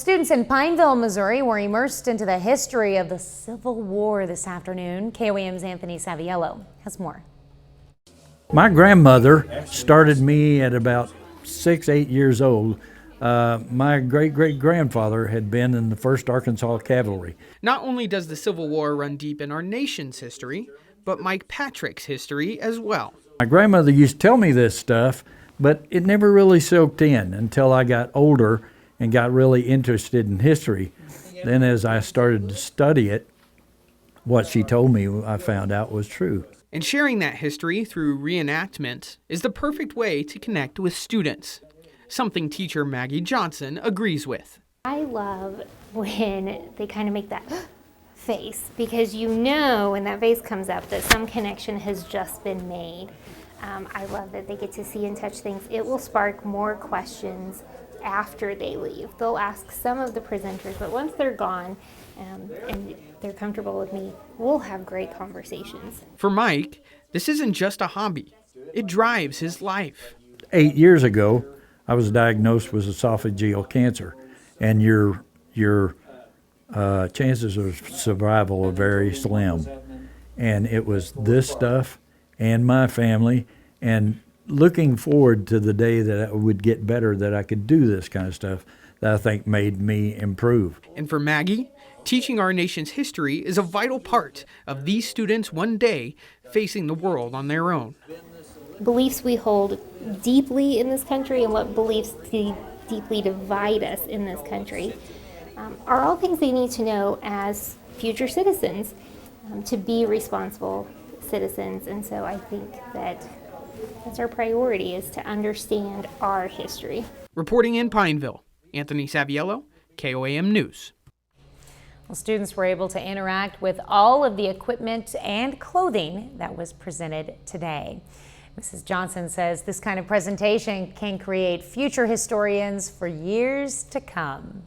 Students in Pineville, Missouri were immersed into the history of the Civil War this afternoon. KOAM's Anthony Saviello has more. My grandmother started me at about 8 years old. My great-great-grandfather had been in the 1st Arkansas Cavalry. Not only does the Civil War run deep in our nation's history, but Mike Patrick's history as well. My grandmother used to tell me this stuff, but it never really soaked in until I got older and got really interested in history. Then as I started to study it, what she told me I found out was true. And sharing that history through reenactment is the perfect way to connect with students, something teacher Maggie Johnson agrees with. I love when they kind of make that face, because you know when that face comes up that some connection has just been made. I love that they get to see and touch things. It will spark more questions after they leave. They'll ask some of the presenters, but once they're gone and they're comfortable with me, we'll have great conversations. For Mike, this isn't just a hobby. It drives his life. 8 years ago, I was diagnosed with esophageal cancer, and your chances of survival are very slim. And it was this stuff and my family, and looking forward to the day that I would get better, that I could do this kind of stuff, that I think made me improve. And for Maggie, teaching our nation's history is a vital part of these students one day facing the world on their own. Beliefs we hold deeply in this country and what beliefs deeply divide us in this country are all things they need to know as future citizens, to be responsible citizens. And so I think that that's our priority, is to understand our history. Reporting in Pineville, Anthony Saviello, KOAM News. Well, students were able to interact with all of the equipment and clothing that was presented today. Mrs. Johnson says this kind of presentation can create future historians for years to come.